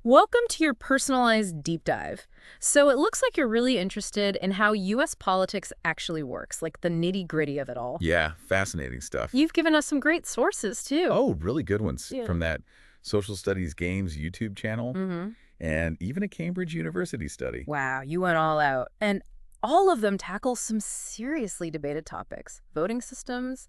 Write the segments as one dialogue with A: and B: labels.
A: Welcome to your personalized deep dive. So it looks like you're really interested in how U.S. politics actually works, like the nitty-gritty of it all.
B: Yeah, fascinating stuff.
A: You've given us some great sources, too.
B: Oh, really good ones
A: Yeah.
B: from that Social Studies Games YouTube channel
A: Mm-hmm.
B: and even a Cambridge University study.
A: Wow, you went all out. And all of them tackle some seriously debated topics. Voting systems,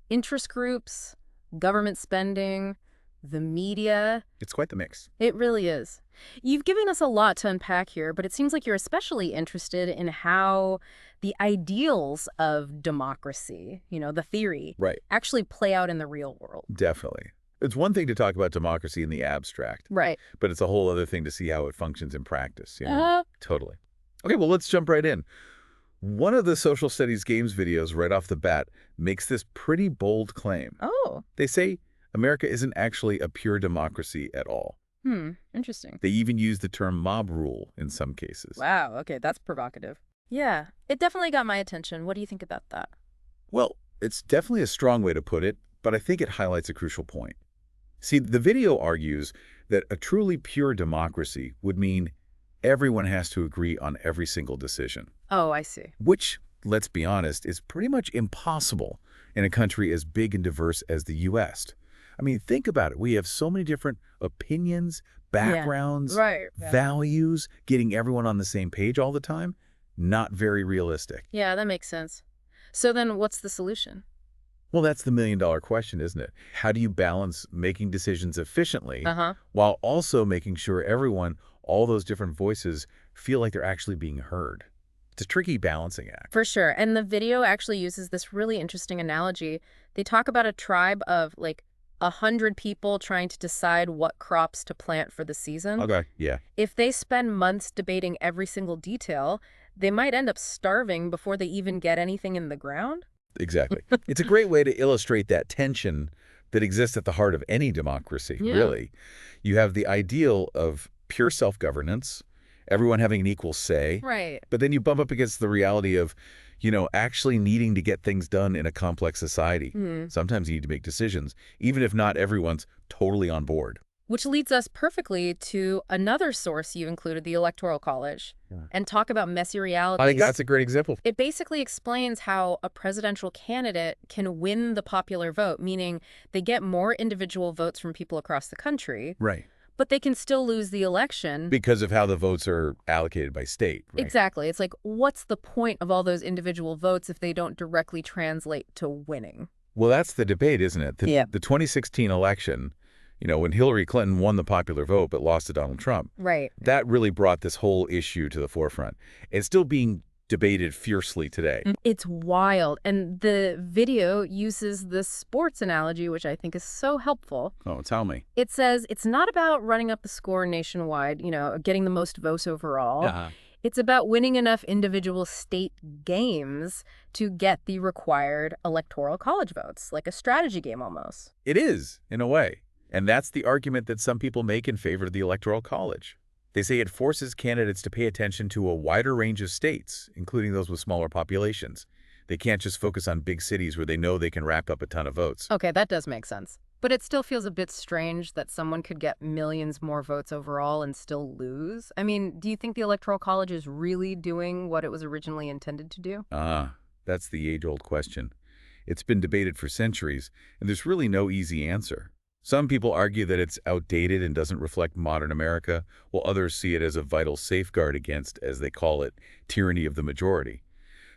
A: interest groups, government spending, the media.
B: It's quite the mix.
A: It really is. You've given us a lot to unpack here, but it seems like you're especially interested in how the ideals of democracy, the theory,
B: Right,
A: actually play out in the real world.
B: definitely. It's one thing to talk about democracy in the abstract,
A: Right.
B: but it's a whole other thing to see how it functions in practice.
A: Uh,
B: Totally. Okay, well, let's jump right in. One of the Social Studies Games videos right off the bat makes this pretty bold claim.
A: oh,
B: They say America isn't actually a pure democracy at all.
A: interesting.
B: They even use the term mob rule in some cases.
A: Wow, okay, that's provocative. Yeah, it definitely got my attention. What do you think about that?
B: Well, it's definitely a strong way to put it, but I think it highlights a crucial point. See, the video argues that a truly pure democracy would mean everyone has to agree on every single decision,
A: Oh, I see.
B: which, let's be honest, is pretty much impossible in a country as big and diverse as the U.S. I mean, think about it. We have so many different opinions, backgrounds,
A: Right.
B: values. Getting everyone on the same page all the time, not very realistic.
A: Yeah, that makes sense. So then what's the solution?
B: Well, that's the million-dollar question, isn't it? How do you balance making decisions efficiently
A: Uh-huh.
B: while also making sure everyone, all those different voices, feel like they're actually being heard? It's a tricky balancing act.
A: For sure. And the video actually uses this really interesting analogy. They talk about a tribe of like 100 people trying to decide what crops to plant for the season.
B: Okay, yeah.
A: If they spend months debating every single detail, they might end up starving before they even get anything in the ground.
B: Exactly. It's a great way to illustrate that tension that exists at the heart of any democracy,
A: Yeah.
B: really. You have the ideal of pure self-governance, everyone having an equal say,
A: Right.
B: but then you bump up against the reality of, actually needing to get things done in a complex society. Sometimes you need to make decisions, even if not everyone's totally on board.
A: Which leads us perfectly to another source you included, the Electoral College, and talk about messy realities.
B: I think that's a great example.
A: It basically explains how a presidential candidate can win the popular vote, meaning they get more individual votes from people across the country,
B: Right.
A: but they can still lose the election.
B: Because of how the votes are allocated by state. Right?
A: Exactly. It's like, what's the point of all those individual votes if they don't directly translate to winning?
B: Well, that's the debate, isn't it?
A: Yeah.
B: The 2016 election, when Hillary Clinton won the popular vote but lost to Donald Trump,
A: Right.
B: that really brought this whole issue to the forefront. It's still being debated fiercely today.
A: It's wild. And the video uses this sports analogy, which I think is so helpful.
B: Oh, tell me.
A: It says it's not about running up the score nationwide, getting the most votes overall. It's about winning enough individual state games to get the required electoral college votes, like a strategy game almost.
B: It is, in a way. And that's the argument that some people make in favor of the Electoral College. They say it forces candidates to pay attention to a wider range of states, including those with smaller populations. They can't just focus on big cities where they know they can rack up a ton of votes.
A: Okay, that does make sense. But it still feels a bit strange that someone could get millions more votes overall and still lose. I mean, do you think the Electoral College is really doing what it was originally intended to do?
B: That's the age-old question. It's been debated for centuries, and there's really no easy answer. Some people argue that it's outdated and doesn't reflect modern America, while others see it as a vital safeguard against, as they call it, tyranny of the majority.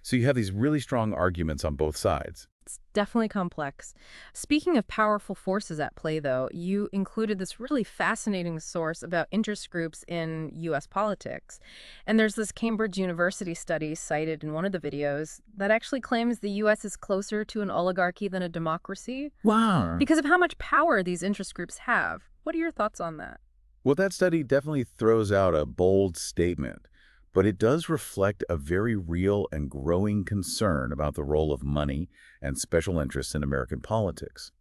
B: So you have these really strong arguments on both sides.
A: It's definitely complex. Speaking of powerful forces at play, though, you included this really fascinating source about interest groups in U.S. politics. And there's this Cambridge University study cited in one of the videos that actually claims the U.S. is closer to an oligarchy than a democracy
B: Wow.
A: because of how much power these interest groups have. What are your thoughts on that?
B: Well, that study definitely throws out a bold statement, but it does reflect a very real and growing concern about the role of money and special interests in American politics.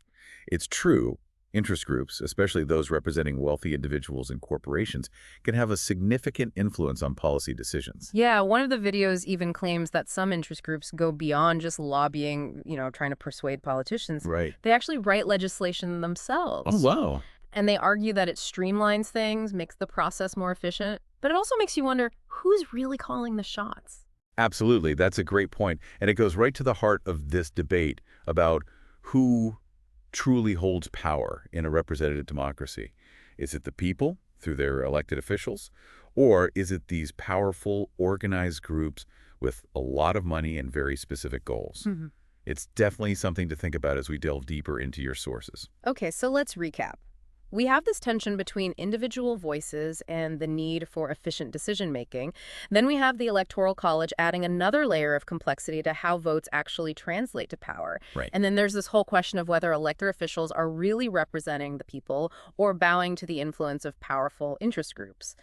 B: It's true, interest groups, especially those representing wealthy individuals and corporations, can have a significant influence on policy decisions.
A: Yeah, one of the videos even claims that some interest groups go beyond just lobbying, trying to persuade politicians.
B: Right.
A: They actually write legislation themselves.
B: Oh, wow.
A: And they argue that it streamlines things, makes the process more efficient, but it also makes you wonder who's really calling the shots.
B: Absolutely. That's a great point. And it goes right to the heart of this debate about who truly holds power in a representative democracy. Is it the people through their elected officials, or is it these powerful, organized groups with a lot of money and very specific goals?
A: Mhm.
B: It's definitely something to think about as we delve deeper into your sources.
A: Okay, so let's recap. We have this tension between individual voices and the need for efficient decision-making. Then we have the Electoral College adding another layer of complexity to how votes actually translate to power.
B: Right.
A: And then there's this whole question of whether elected officials are really representing the people or bowing to the influence of powerful interest groups.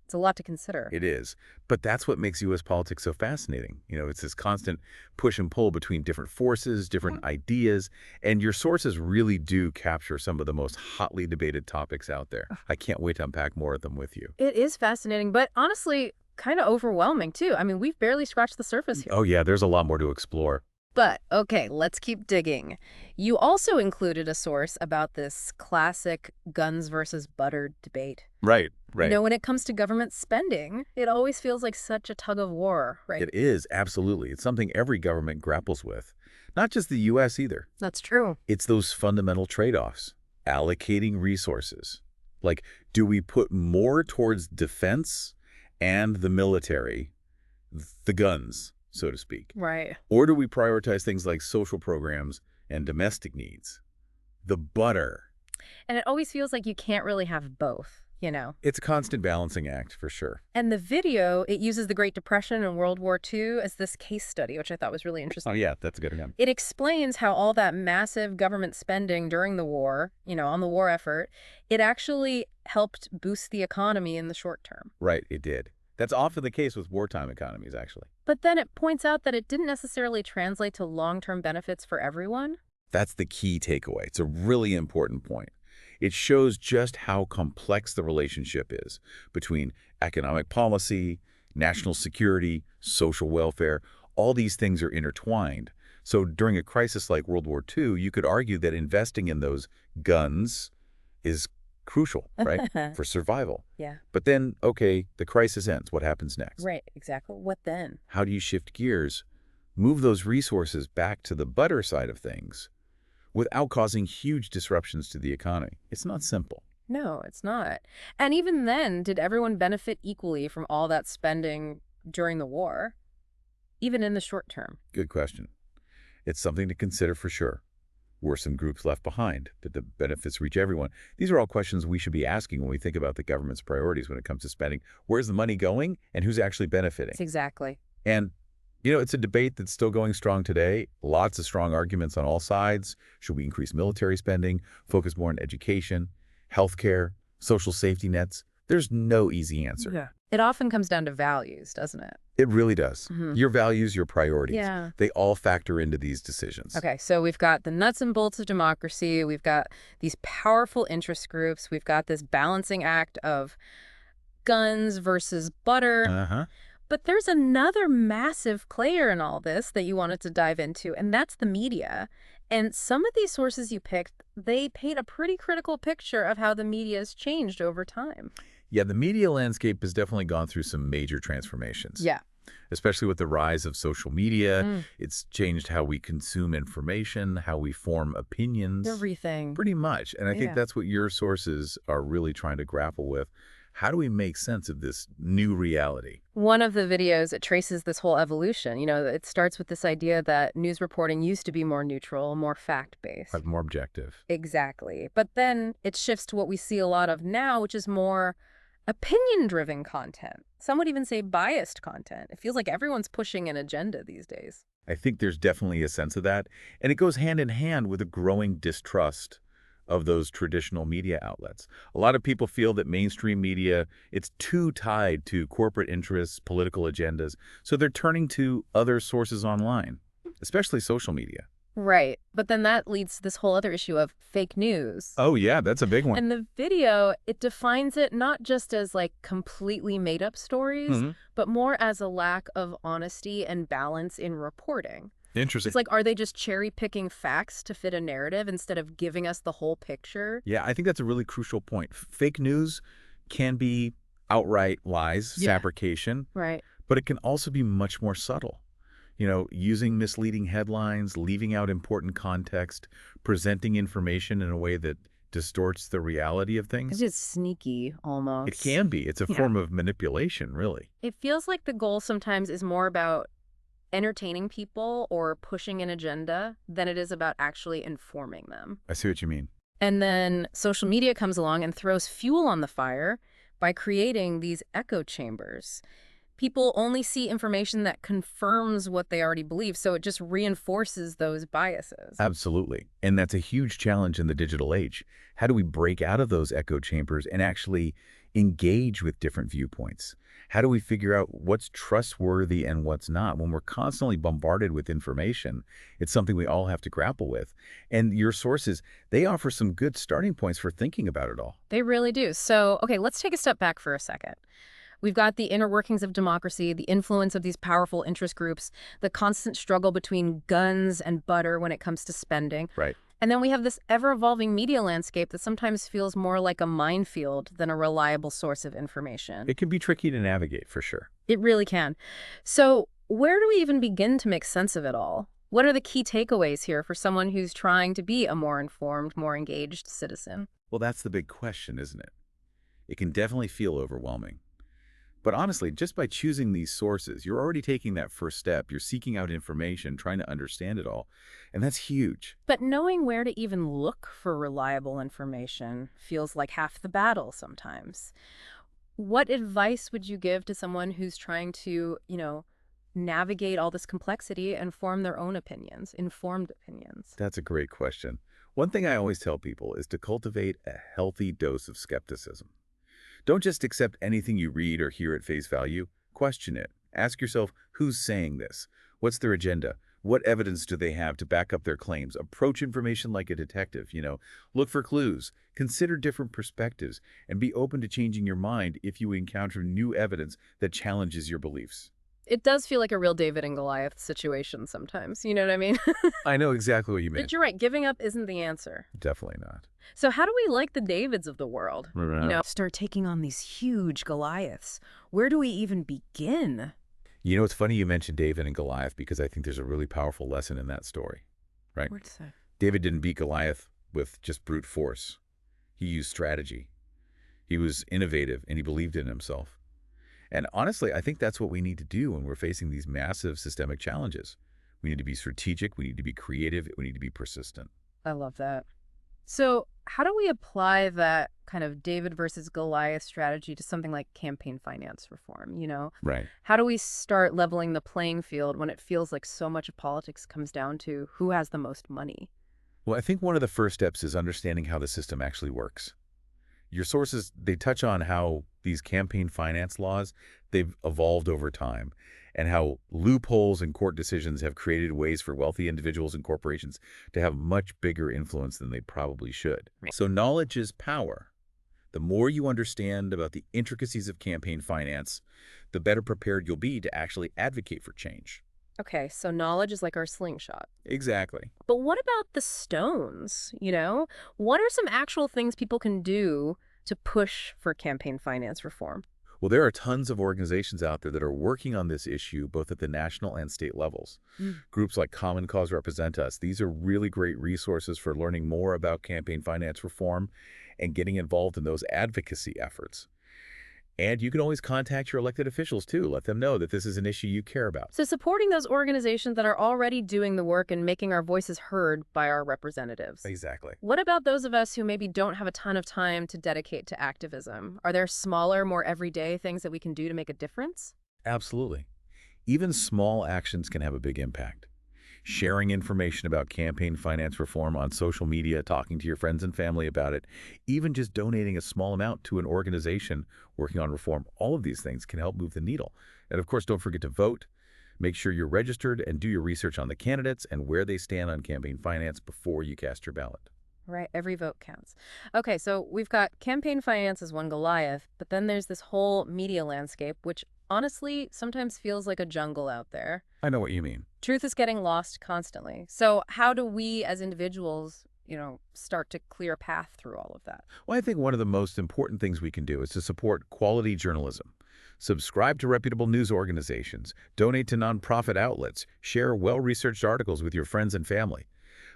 A: It's a lot to consider.
B: It is. But that's what makes U.S. politics so fascinating. It's this constant push and pull between different forces, different ideas, and your sources really do capture some of the most hotly debated topics out there. I can't wait to unpack more of them with you.
A: It is fascinating, but honestly, kind of overwhelming, too. I mean, we've barely scratched the surface here.
B: Oh, yeah, there's a lot more to explore.
A: But, okay, let's keep digging. You also included a source about this classic guns versus butter debate.
B: Right.
A: When it comes to government spending, it always feels like such a tug of war, right?
B: It is, absolutely. It's something every government grapples with. Not just the U.S. either.
A: That's true.
B: It's those fundamental trade-offs. Allocating resources. Like, do we put more towards defense and the military, the guns, so to speak?
A: Right.
B: Or do we prioritize things like social programs and domestic needs? The butter.
A: And it always feels like you can't really have both.
B: It's a constant balancing act, for sure.
A: And the video, it uses the Great Depression and World War II as this case study, which I thought was really interesting.
B: Oh, yeah, that's a good one.
A: It explains how all that massive government spending during the war, on the war effort, it actually helped boost the economy in the short term.
B: Right, it did. That's often the case with wartime economies, actually.
A: But then it points out that it didn't necessarily translate to long-term benefits for everyone.
B: That's the key takeaway. It's a really important point. It shows just how complex the relationship is between economic policy, national security, social welfare. All these things are intertwined. So during a crisis like World War II, you could argue that investing in those guns is crucial, right, for survival.
A: Yeah.
B: But then, okay, the crisis ends. What happens next?
A: Right, exactly. What then?
B: How do you shift gears, move those resources back to the butter side of things, without causing huge disruptions to the economy? It's not simple.
A: No, it's not. And even then, did everyone benefit equally from all that spending during the war, even in the short term?
B: Good question. It's something to consider for sure. Were some groups left behind? Did the benefits reach everyone? These are all questions we should be asking when we think about the government's priorities when it comes to spending. Where's the money going and who's actually benefiting?
A: Exactly.
B: And it's a debate that's still going strong today. Lots of strong arguments on all sides. Should we increase military spending, focus more on education, healthcare, social safety nets? There's no easy answer.
A: Yeah. It often comes down to values, doesn't it?
B: It really does.
A: Mhm.
B: Your values, your priorities,
A: Yeah.
B: they all factor into these decisions.
A: Okay, so we've got the nuts and bolts of democracy. We've got these powerful interest groups. We've got this balancing act of guns versus butter.
B: Uh-huh.
A: But there's another massive player in all this that you wanted to dive into, and that's the media. And some of these sources you picked, they paint a pretty critical picture of how the media has changed over time.
B: Yeah, the media landscape has definitely gone through some major transformations.
A: Yeah.
B: Especially with the rise of social media.
A: Mm.
B: It's changed how we consume information, how we form opinions.
A: Everything.
B: Pretty much. And I think
A: Yeah.
B: that's what your sources are really trying to grapple with. How do we make sense of this new reality?
A: One of the videos, it traces this whole evolution. It starts with this idea that news reporting used to be more neutral, more fact-based.
B: Like more objective.
A: Exactly. But then it shifts to what we see a lot of now, which is more opinion-driven content. Some would even say biased content. It feels like everyone's pushing an agenda these days.
B: I think there's definitely a sense of that. And it goes hand in hand with a growing distrust of those traditional media outlets. A lot of people feel that mainstream media, it's too tied to corporate interests, political agendas, so they're turning to other sources online, especially social media.
A: Right. But then that leads to this whole other issue of fake news.
B: Oh, yeah, that's a big one.
A: And the video, it defines it not just as like completely made up stories, but more as a lack of honesty and balance in reporting.
B: Interesting.
A: It's like, are they just cherry-picking facts to fit a narrative instead of giving us the whole picture?
B: Yeah, I think that's a really crucial point. Fake news can be outright lies,
A: Yeah.
B: fabrication,
A: Right.
B: but it can also be much more subtle. Using misleading headlines, leaving out important context, presenting information in a way that distorts the reality of
A: It's
B: things.
A: just sneaky,
B: It
A: almost.
B: can be. It's a
A: Yeah.
B: form of manipulation, really.
A: It feels like the goal sometimes is more about entertaining people or pushing an agenda than it is about actually informing them.
B: I see what you mean.
A: And then social media comes along and throws fuel on the fire by creating these echo chambers. People only see information that confirms what they already believe, so it just reinforces those biases.
B: Absolutely. And that's a huge challenge in the digital age. How do we break out of those echo chambers and actually engage with different viewpoints? How do we figure out what's trustworthy and what's not? When we're constantly bombarded with information, it's something we all have to grapple with. And your sources, they offer some good starting points for thinking about it all.
A: They really do. So, okay, let's take a step back for a second. We've got the inner workings of democracy, the influence of these powerful interest groups, the constant struggle between guns and butter when it comes to spending.
B: Right.
A: And then we have this ever-evolving media landscape that sometimes feels more like a minefield than a reliable source of information.
B: It can be tricky to navigate for sure.
A: It really can. So where do we even begin to make sense of it all? What are the key takeaways here for someone who's trying to be a more informed, more engaged citizen?
B: Well, that's the big question, isn't it? It can definitely feel overwhelming. But honestly, just by choosing these sources, you're already taking that first step. You're seeking out information, trying to understand it all. And that's huge.
A: But knowing where to even look for reliable information feels like half the battle sometimes. What advice would you give to someone who's trying to, navigate all this complexity and form their own opinions, informed opinions?
B: That's a great question. One thing I always tell people is to cultivate a healthy dose of skepticism. Don't just accept anything you read or hear at face value. Question it. Ask yourself, who's saying this? What's their agenda? What evidence do they have to back up their claims? Approach information like a detective, Look for clues, consider different perspectives, and be open to changing your mind if you encounter new evidence that challenges your beliefs.
A: It does feel like a real David and Goliath situation sometimes, you know what I mean?
B: I know exactly what you mean.
A: But you're right, giving up isn't the answer.
B: Definitely not.
A: So how do we, like the Davids of the world,
B: Right.
A: start taking on these huge Goliaths? Where do we even begin?
B: It's funny you mentioned David and Goliath because I think there's a really powerful lesson in that story, right?
A: What's that?
B: David didn't beat Goliath with just brute force. He used strategy. He was innovative and he believed in himself. And honestly, I think that's what we need to do when we're facing these massive systemic challenges. We need to be strategic, we need to be creative, we need to be persistent.
A: I love that. So how do we apply that kind of David versus Goliath strategy to something like campaign finance reform?
B: Right.
A: How do we start leveling the playing field when it feels like so much of politics comes down to who has the most money?
B: Well, I think one of the first steps is understanding how the system actually works. Your sources, they touch on how these campaign finance laws, they've evolved over time, and how loopholes in court decisions have created ways for wealthy individuals and corporations to have much bigger influence than they probably should.
A: Right.
B: So knowledge is power. The more you understand about the intricacies of campaign finance, the better prepared you'll be to actually advocate for change.
A: Okay, so knowledge is like our slingshot.
B: Exactly.
A: But what about the stones? What are some actual things people can do to push for campaign finance reform?
B: Well, there are tons of organizations out there that are working on this issue, both at the national and state levels.
A: Mm.
B: Groups like Common Cause Represent Us. These are really great resources for learning more about campaign finance reform and getting involved in those advocacy efforts. And you can always contact your elected officials, too. Let them know that this is an issue you care about.
A: So supporting those organizations that are already doing the work and making our voices heard by our representatives.
B: Exactly.
A: What about those of us who maybe don't have a ton of time to dedicate to activism? Are there smaller, more everyday things that we can do to make a difference?
B: Absolutely. Even small actions can have a big impact. Sharing information about campaign finance reform on social media, talking to your friends and family about it, even just donating a small amount to an organization working on reform, all of these things can help move the needle. And of course, don't forget to vote. Make sure you're registered and do your research on the candidates and where they stand on campaign finance before you cast your ballot.
A: Right, every vote counts. Okay, so we've got campaign finance as one Goliath, but then there's this whole media landscape, which honestly sometimes feels like a jungle out there.
B: I know what you mean.
A: Truth is getting lost constantly. So how do we as individuals, start to clear a path through all of that?
B: Well, I think one of the most important things we can do is to support quality journalism. Subscribe to reputable news organizations, donate to nonprofit outlets, share well-researched articles with your friends and family.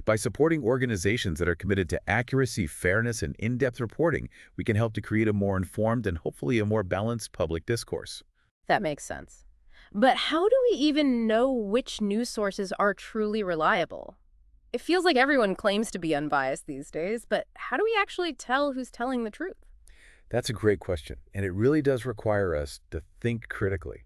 B: By supporting organizations that are committed to accuracy, fairness, and in-depth reporting, we can help to create a more informed and hopefully a more balanced public discourse.
A: That makes sense. But how do we even know which news sources are truly reliable? It feels like everyone claims to be unbiased these days, but how do we actually tell who's telling the truth?
B: That's a great question, and it really does require us to think critically.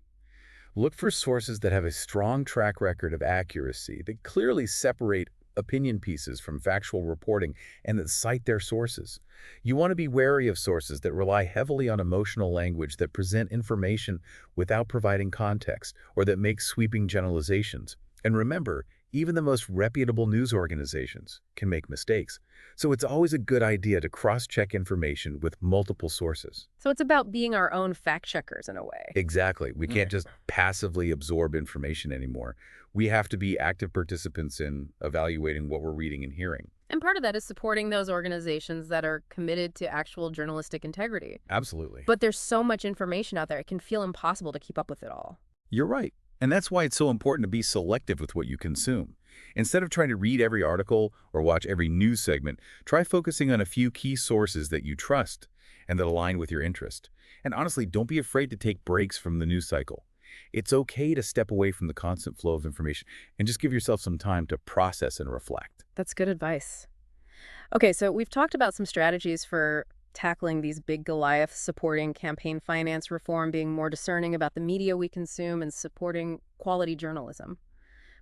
B: Look for sources that have a strong track record of accuracy, that clearly separate opinion pieces from factual reporting, and that cite their sources. You want to be wary of sources that rely heavily on emotional language, that present information without providing context, or that make sweeping generalizations. And remember, even the most reputable news organizations can make mistakes. So it's always a good idea to cross-check information with multiple sources.
A: So it's about being our own fact checkers in a way.
B: Exactly. We can't just passively absorb information anymore. We have to be active participants in evaluating what we're reading and hearing.
A: And part of that is supporting those organizations that are committed to actual journalistic integrity.
B: Absolutely.
A: But there's so much information out there, it can feel impossible to keep up with it all.
B: You're right. And that's why it's so important to be selective with what you consume. Instead of trying to read every article or watch every news segment, try focusing on a few key sources that you trust and that align with your interest. And honestly, don't be afraid to take breaks from the news cycle. It's okay to step away from the constant flow of information and just give yourself some time to process and reflect.
A: That's good advice. Okay, so we've talked about some strategies for tackling these big Goliaths, supporting campaign finance reform, being more discerning about the media we consume, and supporting quality journalism.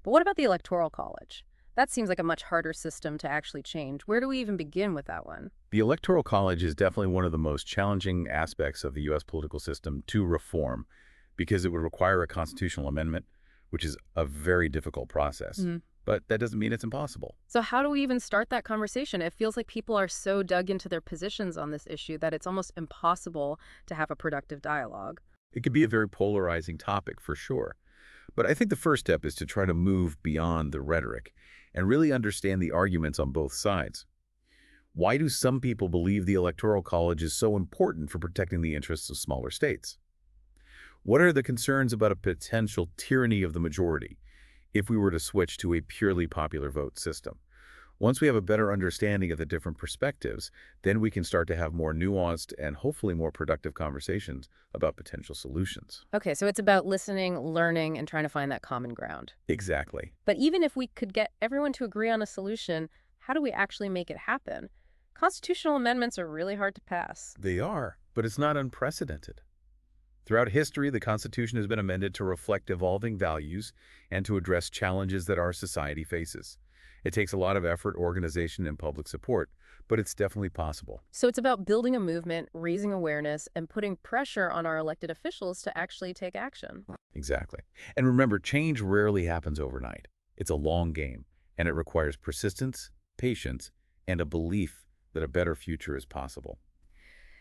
A: But what about the Electoral College? That seems like a much harder system to actually change. Where do we even begin with that one?
B: The Electoral College is definitely one of the most challenging aspects of the U.S. political system to reform because it would require a constitutional amendment, which is a very difficult process. But that doesn't mean it's impossible.
A: So how do we even start that conversation? It feels like people are so dug into their positions on this issue that it's almost impossible to have a productive dialogue.
B: It could be a very polarizing topic for sure. But I think the first step is to try to move beyond the rhetoric and really understand the arguments on both sides. Why do some people believe the Electoral College is so important for protecting the interests of smaller states? What are the concerns about a potential tyranny of the majority if we were to switch to a purely popular vote system? Once we have a better understanding of the different perspectives, then we can start to have more nuanced and hopefully more productive conversations about potential solutions.
A: Okay, so it's about listening, learning, and trying to find that common ground.
B: Exactly.
A: But even if we could get everyone to agree on a solution, how do we actually make it happen? Constitutional amendments are really hard to pass.
B: They are, but it's not unprecedented. Throughout history, the Constitution has been amended to reflect evolving values and to address challenges that our society faces. It takes a lot of effort, organization, and public support, but it's definitely possible.
A: So it's about building a movement, raising awareness, and putting pressure on our elected officials to actually take action.
B: Exactly. And remember, change rarely happens overnight. It's a long game, and it requires persistence, patience, and a belief that a better future is possible.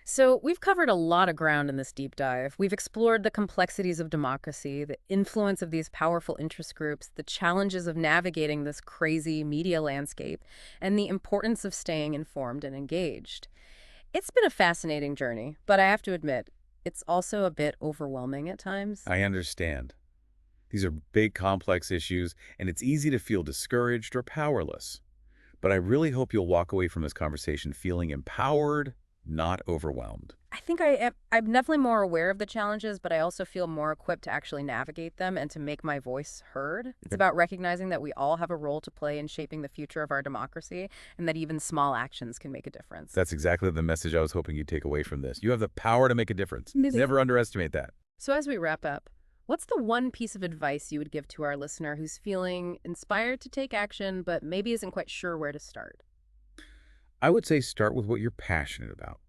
A: So we've covered a lot of ground in this deep dive. We've explored the complexities of democracy, the influence of these powerful interest groups, the challenges of navigating this crazy media landscape, and the importance of staying informed and engaged. It's been a fascinating journey, but I have to admit, it's also a bit overwhelming at times.
B: I understand. These are big, complex issues, and it's easy to feel discouraged or powerless. But I really hope you'll walk away from this conversation feeling empowered, not overwhelmed.
A: I think I'm definitely more aware of the challenges, but I also feel more equipped to actually navigate them and to make my voice heard. It's about recognizing that we all have a role to play in shaping the future of our democracy and that even small actions can make a difference.
B: That's exactly the message I was hoping you'd take away from this. You have the power to make a difference.
A: Amazing.
B: Never underestimate that.
A: So as we wrap up, what's the one piece of advice you would give to our listener who's feeling inspired to take action, but maybe isn't quite sure where to start?
B: I would say start with what you're passionate about.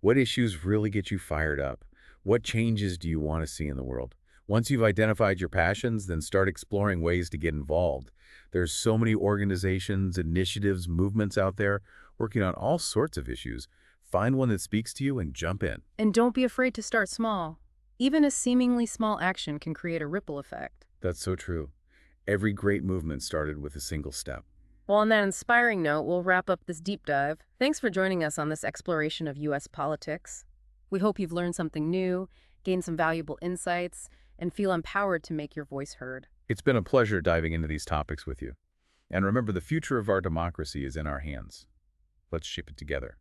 B: What issues really get you fired up? What changes do you want to see in the world? Once you've identified your passions, then start exploring ways to get involved. There's so many organizations, initiatives, movements out there working on all sorts of issues. Find one that speaks to you and jump in.
A: And don't be afraid to start small. Even a seemingly small action can create a ripple effect.
B: That's so true. Every great movement started with a single step.
A: Well, on that inspiring note, we'll wrap up this deep dive. Thanks for joining us on this exploration of U.S. politics. We hope you've learned something new, gained some valuable insights, and feel empowered to make your voice heard.
B: It's been a pleasure diving into these topics with you. And remember, the future of our democracy is in our hands. Let's shape it together.